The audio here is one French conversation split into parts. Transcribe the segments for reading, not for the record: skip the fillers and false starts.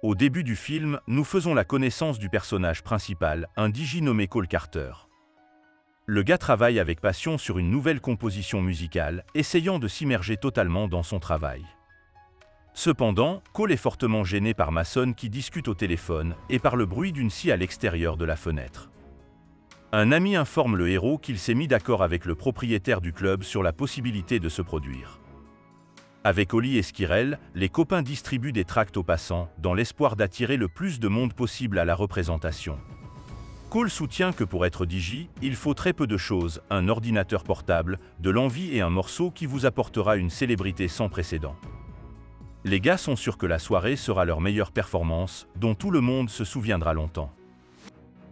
Au début du film, nous faisons la connaissance du personnage principal, un DJ nommé Cole Carter. Le gars travaille avec passion sur une nouvelle composition musicale, essayant de s'immerger totalement dans son travail. Cependant, Cole est fortement gêné par Mason qui discute au téléphone et par le bruit d'une scie à l'extérieur de la fenêtre. Un ami informe le héros qu'il s'est mis d'accord avec le propriétaire du club sur la possibilité de se produire. Avec Holly et Skirel, les copains distribuent des tracts aux passants, dans l'espoir d'attirer le plus de monde possible à la représentation. Cole soutient que pour être DJ, il faut très peu de choses, un ordinateur portable, de l'envie et un morceau qui vous apportera une célébrité sans précédent. Les gars sont sûrs que la soirée sera leur meilleure performance, dont tout le monde se souviendra longtemps.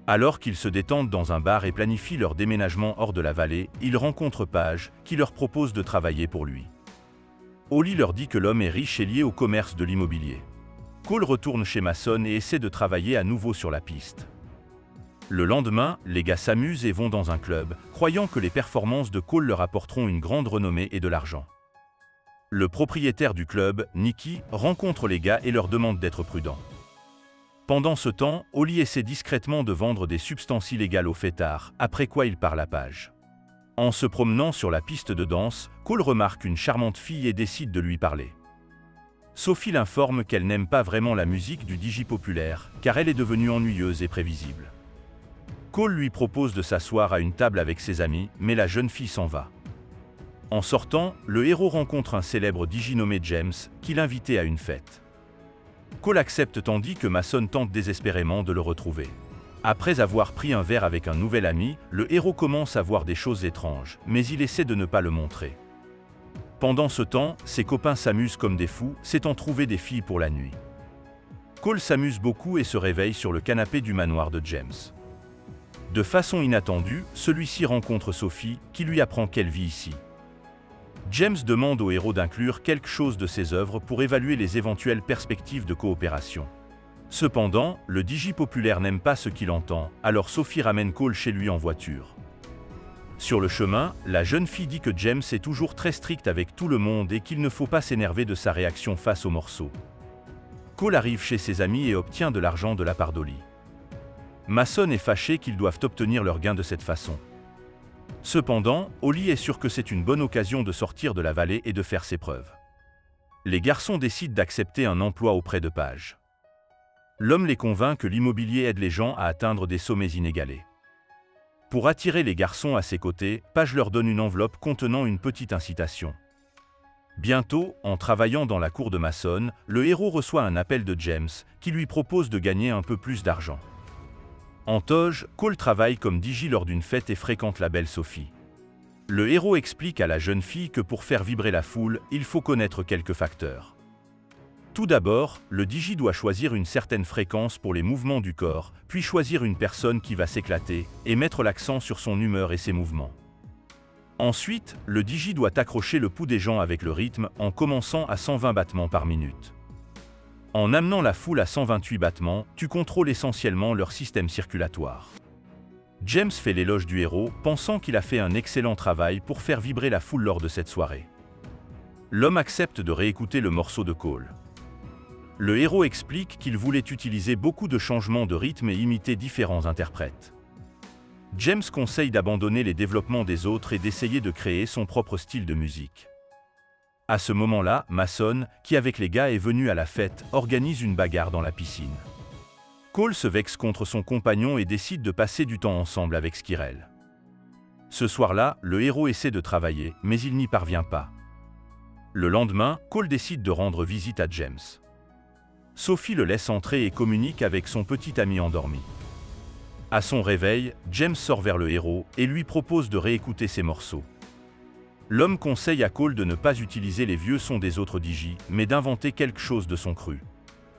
Alors qu'ils se détendent dans un bar et planifient leur déménagement hors de la vallée, ils rencontrent Page, qui leur propose de travailler pour lui. Holly leur dit que l'homme est riche et lié au commerce de l'immobilier. Cole retourne chez Mason et essaie de travailler à nouveau sur la piste. Le lendemain, les gars s'amusent et vont dans un club, croyant que les performances de Cole leur apporteront une grande renommée et de l'argent. Le propriétaire du club, Nicky, rencontre les gars et leur demande d'être prudents. Pendant ce temps, Holly essaie discrètement de vendre des substances illégales aux fêtards, après quoi il parle à Page. En se promenant sur la piste de danse, Cole remarque une charmante fille et décide de lui parler. Sophie l'informe qu'elle n'aime pas vraiment la musique du DJ populaire, car elle est devenue ennuyeuse et prévisible. Cole lui propose de s'asseoir à une table avec ses amis, mais la jeune fille s'en va. En sortant, le héros rencontre un célèbre DJ nommé James, qui l'invitait à une fête. Cole accepte tandis que Mason tente désespérément de le retrouver. Après avoir pris un verre avec un nouvel ami, le héros commence à voir des choses étranges, mais il essaie de ne pas le montrer. Pendant ce temps, ses copains s'amusent comme des fous, s'étant trouvé des filles pour la nuit. Cole s'amuse beaucoup et se réveille sur le canapé du manoir de James. De façon inattendue, celui-ci rencontre Sophie, qui lui apprend qu'elle vit ici. James demande au héros d'inclure quelque chose de ses œuvres pour évaluer les éventuelles perspectives de coopération. Cependant, le DJ populaire n'aime pas ce qu'il entend, alors Sophie ramène Cole chez lui en voiture. Sur le chemin, la jeune fille dit que James est toujours très strict avec tout le monde et qu'il ne faut pas s'énerver de sa réaction face au morceau. Cole arrive chez ses amis et obtient de l'argent de la part d'Holly. Mason est fâché qu'ils doivent obtenir leur gain de cette façon. Cependant, Holly est sûr que c'est une bonne occasion de sortir de la vallée et de faire ses preuves. Les garçons décident d'accepter un emploi auprès de Page. L'homme les convainc que l'immobilier aide les gens à atteindre des sommets inégalés. Pour attirer les garçons à ses côtés, Page leur donne une enveloppe contenant une petite incitation. Bientôt, en travaillant dans la cour de Mason, le héros reçoit un appel de James, qui lui propose de gagner un peu plus d'argent. En toge, Cole travaille comme DJ lors d'une fête et fréquente la belle Sophie. Le héros explique à la jeune fille que pour faire vibrer la foule, il faut connaître quelques facteurs. Tout d'abord, le DJ doit choisir une certaine fréquence pour les mouvements du corps, puis choisir une personne qui va s'éclater, et mettre l'accent sur son humeur et ses mouvements. Ensuite, le DJ doit accrocher le pouls des gens avec le rythme en commençant à 120 battements par minute. En amenant la foule à 128 battements, tu contrôles essentiellement leur système circulatoire. James fait l'éloge du héros, pensant qu'il a fait un excellent travail pour faire vibrer la foule lors de cette soirée. L'homme accepte de réécouter le morceau de Cole. Le héros explique qu'il voulait utiliser beaucoup de changements de rythme et imiter différents interprètes. James conseille d'abandonner les développements des autres et d'essayer de créer son propre style de musique. À ce moment-là, Mason, qui avec les gars est venu à la fête, organise une bagarre dans la piscine. Cole se vexe contre son compagnon et décide de passer du temps ensemble avec Skirel. Ce soir-là, le héros essaie de travailler, mais il n'y parvient pas. Le lendemain, Cole décide de rendre visite à James. Sophie le laisse entrer et communique avec son petit ami endormi. À son réveil, James sort vers le héros et lui propose de réécouter ses morceaux. L'homme conseille à Cole de ne pas utiliser les vieux sons des autres DJ, mais d'inventer quelque chose de son cru.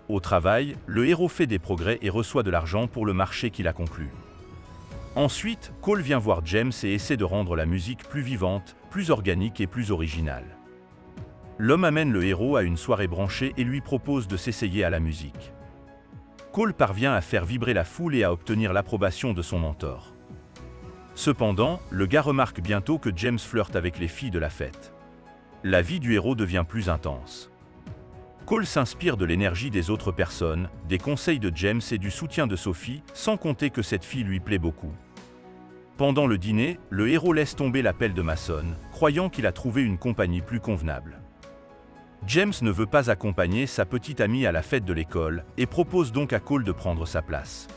Au travail, le héros fait des progrès et reçoit de l'argent pour le marché qu'il a conclu. Ensuite, Cole vient voir James et essaie de rendre la musique plus vivante, plus organique et plus originale. L'homme amène le héros à une soirée branchée et lui propose de s'essayer à la musique. Cole parvient à faire vibrer la foule et à obtenir l'approbation de son mentor. Cependant, le gars remarque bientôt que James flirte avec les filles de la fête. La vie du héros devient plus intense. Cole s'inspire de l'énergie des autres personnes, des conseils de James et du soutien de Sophie, sans compter que cette fille lui plaît beaucoup. Pendant le dîner, le héros laisse tomber l'appel de Mason, croyant qu'il a trouvé une compagnie plus convenable. James ne veut pas accompagner sa petite amie à la fête de l'école et propose donc à Cole de prendre sa place.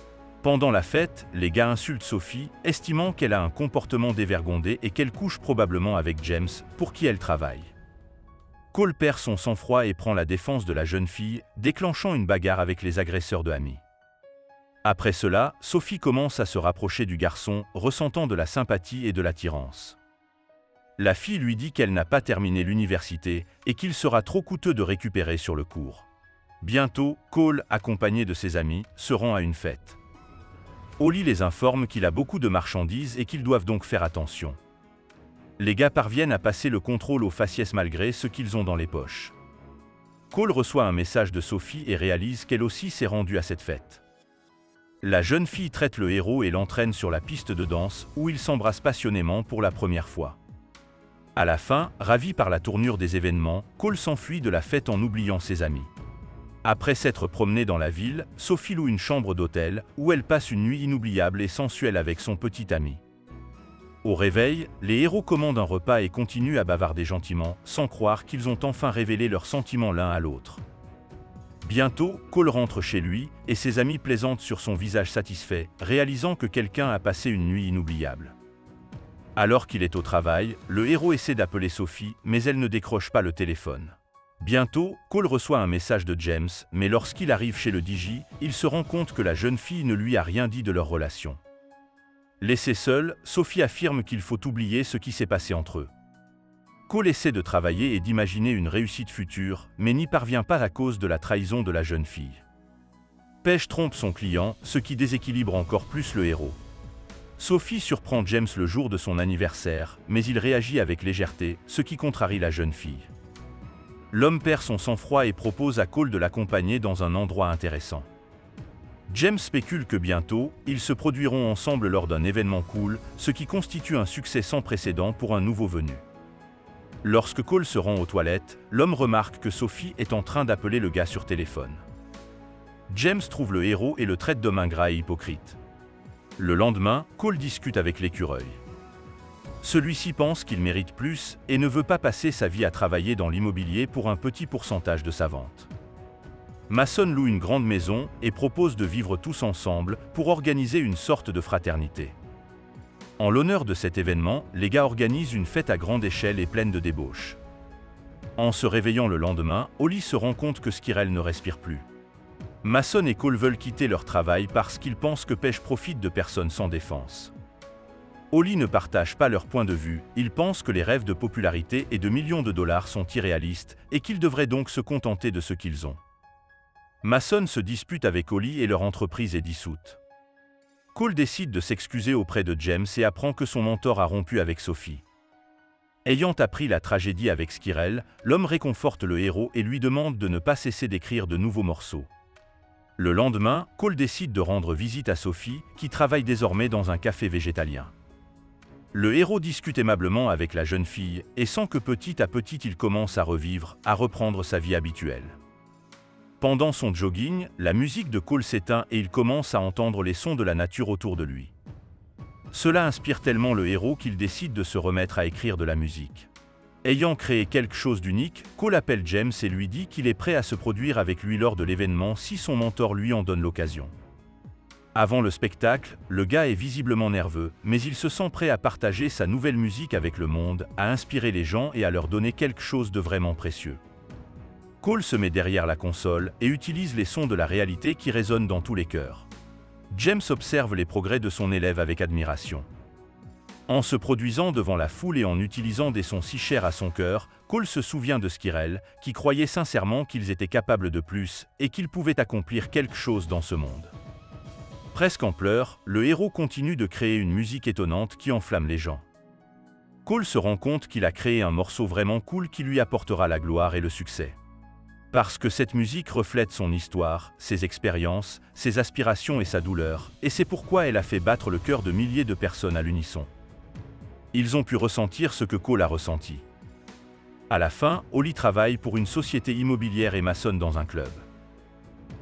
Pendant la fête, les gars insultent Sophie, estimant qu'elle a un comportement dévergondé et qu'elle couche probablement avec James, pour qui elle travaille. Cole perd son sang-froid et prend la défense de la jeune fille, déclenchant une bagarre avec les agresseurs de Amy. Après cela, Sophie commence à se rapprocher du garçon, ressentant de la sympathie et de l'attirance. La fille lui dit qu'elle n'a pas terminé l'université et qu'il sera trop coûteux de récupérer sur le cours. Bientôt, Cole, accompagné de ses amis, se rend à une fête. Holly les informe qu'il a beaucoup de marchandises et qu'ils doivent donc faire attention. Les gars parviennent à passer le contrôle au faciès malgré ce qu'ils ont dans les poches. Cole reçoit un message de Sophie et réalise qu'elle aussi s'est rendue à cette fête. La jeune fille traite le héros et l'entraîne sur la piste de danse où ils s'embrassent passionnément pour la première fois. À la fin, ravi par la tournure des événements, Cole s'enfuit de la fête en oubliant ses amis. Après s'être promenée dans la ville, Sophie loue une chambre d'hôtel où elle passe une nuit inoubliable et sensuelle avec son petit ami. Au réveil, les héros commandent un repas et continuent à bavarder gentiment, sans croire qu'ils ont enfin révélé leurs sentiments l'un à l'autre. Bientôt, Cole rentre chez lui et ses amis plaisantent sur son visage satisfait, réalisant que quelqu'un a passé une nuit inoubliable. Alors qu'il est au travail, le héros essaie d'appeler Sophie, mais elle ne décroche pas le téléphone. Bientôt, Cole reçoit un message de James, mais lorsqu'il arrive chez le DJ, il se rend compte que la jeune fille ne lui a rien dit de leur relation. Laissée seule, Sophie affirme qu'il faut oublier ce qui s'est passé entre eux. Cole essaie de travailler et d'imaginer une réussite future, mais n'y parvient pas à cause de la trahison de la jeune fille. Paige trompe son client, ce qui déséquilibre encore plus le héros. Sophie surprend James le jour de son anniversaire, mais il réagit avec légèreté, ce qui contrarie la jeune fille. L'homme perd son sang-froid et propose à Cole de l'accompagner dans un endroit intéressant. James spécule que bientôt, ils se produiront ensemble lors d'un événement cool, ce qui constitue un succès sans précédent pour un nouveau venu. Lorsque Cole se rend aux toilettes, l'homme remarque que Sophie est en train d'appeler le gars sur téléphone. James trouve le héros et le traite d'homme ingrat et hypocrite. Le lendemain, Cole discute avec l'écureuil. Celui-ci pense qu'il mérite plus et ne veut pas passer sa vie à travailler dans l'immobilier pour un petit pourcentage de sa vente. Mason loue une grande maison et propose de vivre tous ensemble pour organiser une sorte de fraternité. En l'honneur de cet événement, les gars organisent une fête à grande échelle et pleine de débauches. En se réveillant le lendemain, Holly se rend compte que Skirel ne respire plus. Mason et Cole veulent quitter leur travail parce qu'ils pensent que Paige profite de personnes sans défense. Holly ne partage pas leur point de vue, ils pensent que les rêves de popularité et de millions de dollars sont irréalistes et qu'ils devraient donc se contenter de ce qu'ils ont. Mason se dispute avec Holly et leur entreprise est dissoute. Cole décide de s'excuser auprès de James et apprend que son mentor a rompu avec Sophie. Ayant appris la tragédie avec Skirel, l'homme réconforte le héros et lui demande de ne pas cesser d'écrire de nouveaux morceaux. Le lendemain, Cole décide de rendre visite à Sophie, qui travaille désormais dans un café végétalien. Le héros discute aimablement avec la jeune fille et sent que petit à petit il commence à revivre, à reprendre sa vie habituelle. Pendant son jogging, la musique de Cole s'éteint et il commence à entendre les sons de la nature autour de lui. Cela inspire tellement le héros qu'il décide de se remettre à écrire de la musique. Ayant créé quelque chose d'unique, Cole appelle James et lui dit qu'il est prêt à se produire avec lui lors de l'événement si son mentor lui en donne l'occasion. Avant le spectacle, le gars est visiblement nerveux, mais il se sent prêt à partager sa nouvelle musique avec le monde, à inspirer les gens et à leur donner quelque chose de vraiment précieux. Cole se met derrière la console et utilise les sons de la réalité qui résonnent dans tous les cœurs. James observe les progrès de son élève avec admiration. En se produisant devant la foule et en utilisant des sons si chers à son cœur, Cole se souvient de Skirel, qui croyait sincèrement qu'ils étaient capables de plus et qu'ils pouvaient accomplir quelque chose dans ce monde. Presque en pleurs, le héros continue de créer une musique étonnante qui enflamme les gens. Cole se rend compte qu'il a créé un morceau vraiment cool qui lui apportera la gloire et le succès. Parce que cette musique reflète son histoire, ses expériences, ses aspirations et sa douleur, et c'est pourquoi elle a fait battre le cœur de milliers de personnes à l'unisson. Ils ont pu ressentir ce que Cole a ressenti. À la fin, Holly travaille pour une société immobilière et maçonne dans un club.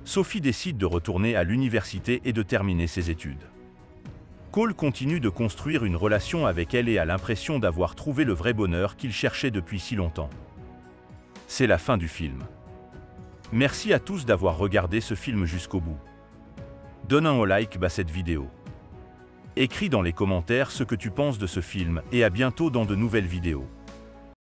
Sophie décide de retourner à l'université et de terminer ses études. Cole continue de construire une relation avec elle et a l'impression d'avoir trouvé le vrai bonheur qu'il cherchait depuis si longtemps. C'est la fin du film. Merci à tous d'avoir regardé ce film jusqu'au bout. Donne un like à cette vidéo. Écris dans les commentaires ce que tu penses de ce film et à bientôt dans de nouvelles vidéos.